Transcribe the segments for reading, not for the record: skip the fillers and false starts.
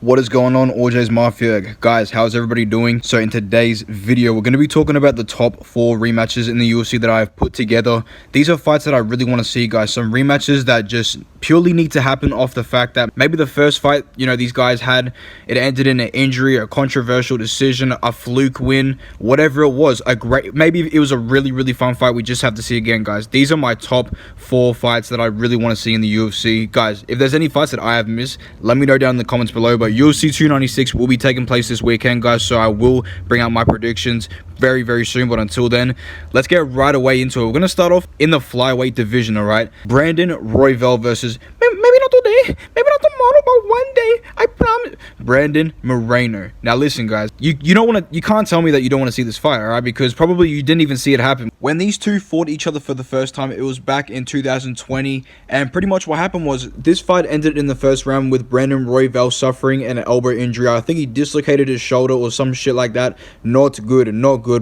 What is going on, ALGORIDGMO Mafia? Guys, how's everybody doing? So in today's video, we're going to be talking about the top 4 rematches in the UFC that I've put together. These are fights that I really want to see, guys. Some rematches that just purely need to happen off the fact that maybe the first fight, these guys had, it ended in an injury, a controversial decision, a fluke win, whatever it was. Maybe it was a really fun fight we just have to see again, guys. These are my top 4 fights that I really want to see in the UFC. Guys, if there's any fights that I have missed, let me know down in the comments below. But UFC 296 will be taking place this weekend, guys, so I will bring out my predictions very soon. But until then, let's get right away into it. We're going to start off in the flyweight division, all right? Brandon Royval versus, maybe not today, maybe not tomorrow, but one day, I promise, Brandon Moreno. Now listen, guys, you can't tell me that you don't want to see this fight, all right? Because probably you didn't even see it happen. When these two fought each other for the first time, it was back in 2020, and pretty much what happened was this fight ended in the first round with Brandon Royval suffering an elbow injury. I think he dislocated his shoulder or some shit like that. Not good.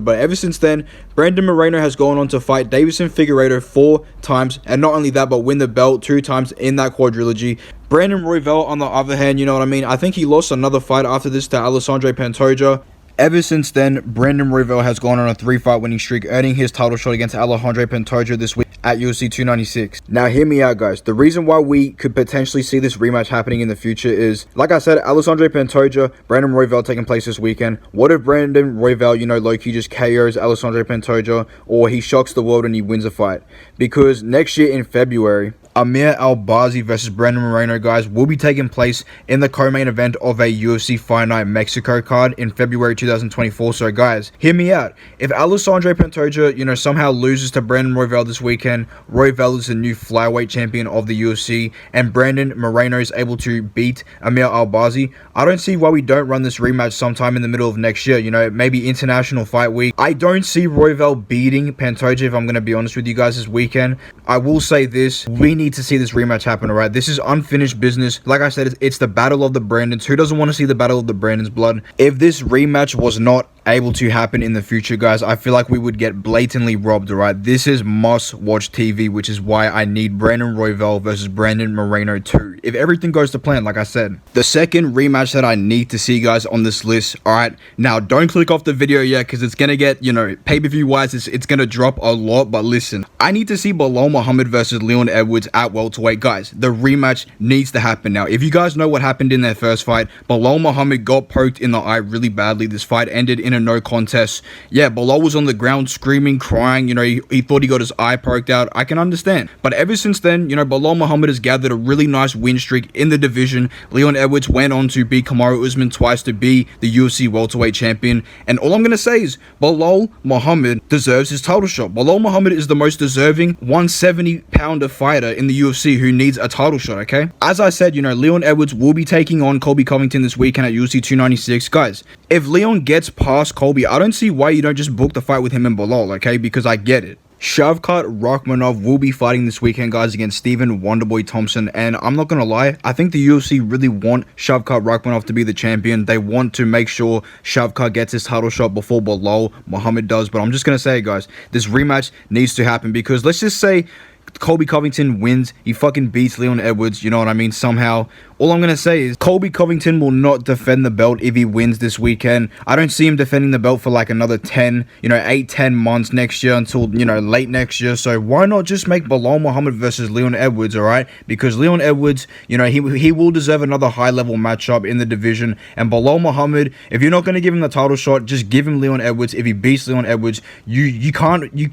But ever since then, Brandon Moreno has gone on to fight Deiveson Figueiredo 4 times, and not only that, but win the belt 2 times in that quadrilogy. Brandon Royval, on the other hand, you know what I mean? I think he lost another fight after this to Alexandre Pantoja. Ever since then, Brandon Royval has gone on a 3-fight winning streak, earning his title shot against Alexandre Pantoja this week at UFC 296. Now, hear me out, guys. The reason why we could potentially see this rematch happening in the future is, like I said, Alexandre Pantoja, Brandon Royval taking place this weekend. What if Brandon Royval, low-key just KOs Alexandre Pantoja, or he shocks the world and he wins a fight? Because next year in February, Amir Albazi versus Brandon Moreno, guys, will be taking place in the co-main event of a UFC Fight Night Mexico card in February 2024. So, guys, hear me out. If Alexandre Pantoja, somehow loses to Brandon Royval this weekend, Royval is the new flyweight champion of the UFC, and Brandon Moreno is able to beat Amir Albazi, I don't see why we don't run this rematch sometime in the middle of next year, maybe International Fight Week. I don't see Royval beating Pantoja, if I'm going to be honest with you guys, this weekend. I will say this, we need to see this rematch happen, all right? This is unfinished business. Like I said, it's the battle of the Brandons. Who doesn't want to see the battle of the Brandons, blood? If this rematch was not able to happen in the future, guys, I feel like we would get blatantly robbed, all right? This is must-watch TV, which is why I need Brandon Royval versus Brandon Moreno 2. If everything goes to plan, like I said. The second rematch that I need to see, guys, on this list, all right? Now, don't click off the video yet, because it's going to get, pay-per-view wise, it's going to drop a lot. But listen, I need to see Balal Muhammad versus Leon Edwards at welterweight. Guys, the rematch needs to happen now. If you guys know what happened in their first fight, Balal Muhammad got poked in the eye really badly. This fight ended in a no contest. Yeah, Balal was on the ground screaming, crying. He thought he got his eye poked out. I can understand. But ever since then, Balal Muhammad has gathered a really nice win streak in the division. Leon Edwards went on to beat Kamaru Usman twice to be the UFC welterweight champion. And all I'm going to say is Balal Muhammad deserves his title shot. Balal Muhammad is the most deserving 170-pounder fighter in the UFC who needs a title shot, okay? As I said, Leon Edwards will be taking on Colby Covington this weekend at UFC 296. Guys, if Leon gets past Colby, I don't see why you don't just book the fight with him and Balal, okay? Because I get it. Shavkat Rakhmonov will be fighting this weekend, guys, against Stephen Wonderboy Thompson, and I'm not gonna lie, I think the UFC really want Shavkat Rakhmonov to be the champion. They want to make sure Shavkat gets his title shot before Balal Muhammad does. But I'm just gonna say, guys, this rematch needs to happen, because let's just say Colby Covington wins, he fucking beats Leon Edwards, you know what I mean, somehow. All I'm going to say is Colby Covington will not defend the belt if he wins this weekend. I don't see him defending the belt for like another 8-10 months next year until, late next year. So why not just make Balal Muhammad versus Leon Edwards, all right? Because Leon Edwards, he will deserve another high-level matchup in the division. And Balal Muhammad, if you're not going to give him the title shot, just give him Leon Edwards. If he beats Leon Edwards, you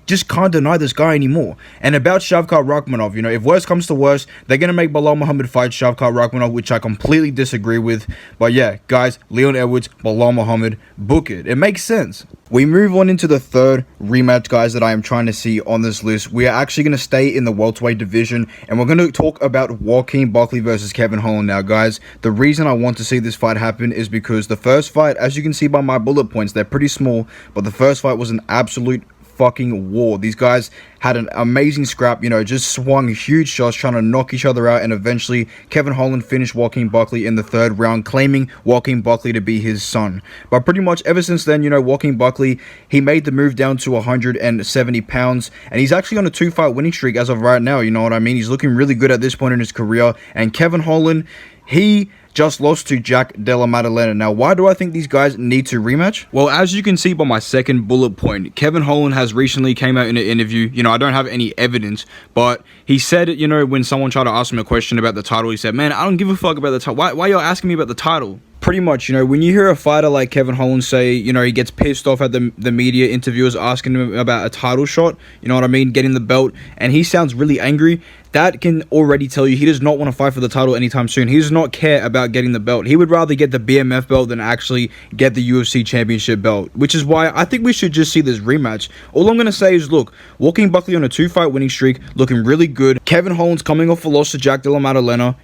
just can't deny this guy anymore. And about Shavkat Rakhmonov, if worse comes to worse, they're going to make Balal Muhammad fight Shavkat Rakhmonov, which I completely disagree with. But yeah, guys, Leon Edwards, Balal Muhammad, book it. It makes sense. We move on into the third rematch, guys, that I am trying to see on this list. We are actually going to stay in the welterweight division, and we're going to talk about Joaquin Buckley versus Kevin Holland. Now, guys, the reason I want to see this fight happen is because the first fight, as you can see by my bullet points, they're pretty small, but the first fight was an absolute fucking war. These guys had an amazing scrap, just swung huge shots trying to knock each other out, and eventually Kevin Holland finished Joaquin Buckley in the third round, claiming Joaquin Buckley to be his son. But pretty much ever since then, Joaquin Buckley, he made the move down to 170 pounds, and he's actually on a 2-fight winning streak as of right now, you know what I mean? He's looking really good at this point in his career, and Kevin Holland, he just lost to Jack Della Maddalena. Now, why do I think these guys need to rematch? Well, as you can see by my second bullet point, Kevin Holland has recently came out in an interview. I don't have any evidence, but he said, when someone tried to ask him a question about the title, he said, man, I don't give a fuck about the title. Why y'all asking me about the title? Pretty much, when you hear a fighter like Kevin Holland say, he gets pissed off at the media interviewers asking him about a title shot, getting the belt, and he sounds really angry, that can already tell you he does not want to fight for the title anytime soon. He does not care about getting the belt. He would rather get the BMF belt than actually get the UFC championship belt, which is why I think we should just see this rematch. All I'm going to say is, look, Joaquin Buckley on a 2-fight winning streak, looking really good. Kevin Holland's coming off a loss to Jack Della Maddalena.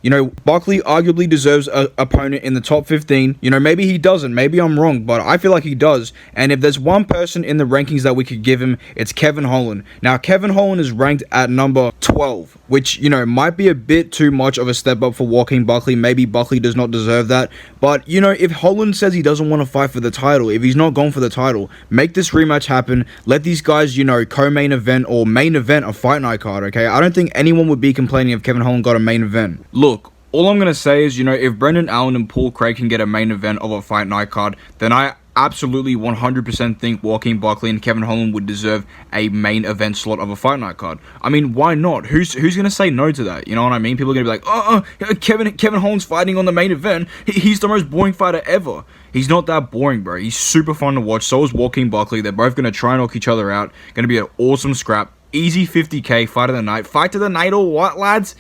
Buckley arguably deserves an opponent in the top 15. Maybe he doesn't. Maybe I'm wrong, but I feel like he does. And if there's one person in the rankings that we could give him, it's Kevin Holland. Now, Kevin Holland is ranked at number 12, which, might be a bit too much of a step up for Joaquin Buckley. Maybe Buckley does not deserve that. But, if Holland says he doesn't want to fight for the title, if he's not going for the title, make this rematch happen. Let these guys, co-main event or main event a fight night card, okay? I don't think anyone would be complaining if Kevin Holland got a main event. Look, all I'm going to say is, if Brendan Allen and Paul Craig can get a main event of a fight night card, then I absolutely 100% think Joaquin Buckley and Kevin Holland would deserve a main event slot of a fight night card. I mean, why not? Who's gonna say no to that? You know what I mean? People are gonna be like, Kevin Holland's fighting on the main event. He's the most boring fighter ever. He's not that boring, bro. He's super fun to watch. So is Joaquin Buckley. They're both gonna try and knock each other out. Gonna be an awesome scrap. Easy 50k fight of the night. Fight to the night or what, lads?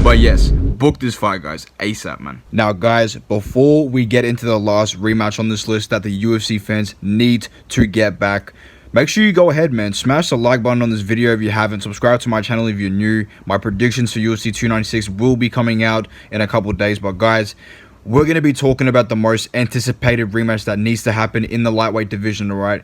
But yes, book this fight, guys, ASAP, man. Now, guys, before we get into the last rematch on this list that the UFC fans need to get back, make sure you go ahead, man. Smash the like button on this video if you haven't. Subscribe to my channel if you're new. My predictions for UFC 296 will be coming out in a couple of days. But, guys, we're going to be talking about the most anticipated rematch that needs to happen in the lightweight division, all right?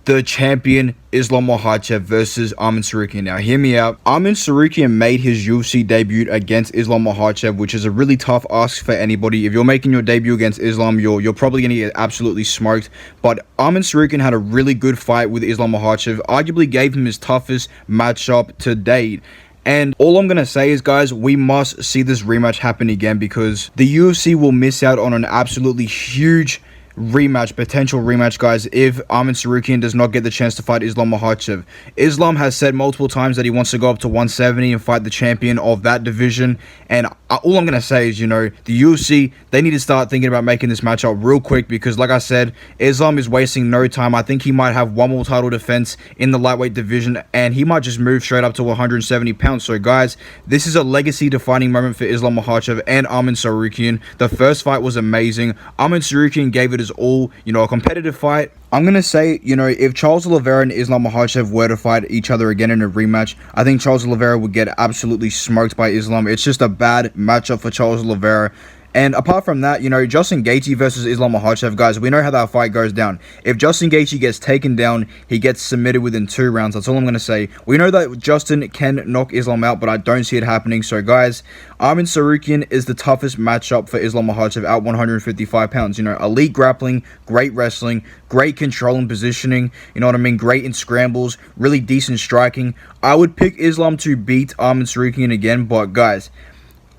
The champion Islam Makhachev versus Arman Sarian. Now, hear me out. Arman Sarian made his UFC debut against Islam Makhachev, which is a really tough ask for anybody. If you're making your debut against Islam, you're probably going to get absolutely smoked. But Arman Sarian had a really good fight with Islam Makhachev, arguably gave him his toughest matchup to date. And all I'm going to say is, guys, we must see this rematch happen again, because the UFC will miss out on an absolutely huge potential rematch, guys, if Arman Sarian does not get the chance to fight Islam Makhachev. Islam has said multiple times that he wants to go up to 170 and fight the champion of that division. And all I'm going to say is, the UFC, they need to start thinking about making this matchup real quick, because, like I said, Islam is wasting no time. I think he might have one more title defense in the lightweight division, and he might just move straight up to 170 pounds. So, guys, this is a legacy-defining moment for Islam Makhachev and Arman Sarian. The first fight was amazing. Arman Sarian gave it his all, a competitive fight. I'm going to say, if Charles Oliveira and Islam Makhachev were to fight each other again in a rematch, I think Charles Oliveira would get absolutely smoked by Islam. It's just a bad matchup for Charles Oliveira. And apart from that, Justin Gaethje versus Islam Makhachev, guys, we know how that fight goes down. If Justin Gaethje gets taken down, he gets submitted within 2 rounds. That's all I'm going to say. We know that Justin can knock Islam out, but I don't see it happening. So, guys, Arman Sarian is the toughest matchup for Islam Makhachev at 155 pounds. Elite grappling, great wrestling, great control and positioning, great in scrambles, really decent striking. I would pick Islam to beat Arman Sarian again, but, guys,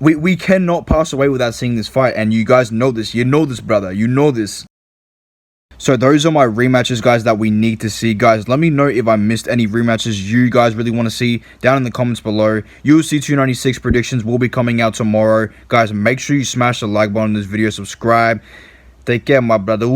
we cannot pass away without seeing this fight, and you guys know this. You know this, brother. You know this. So those are my rematches, guys, that we need to see. Guys, let me know if I missed any rematches you guys really want to see down in the comments below. UFC 296 predictions will be coming out tomorrow. Guys, make sure you smash the like button on this video. Subscribe. Take care, my brother.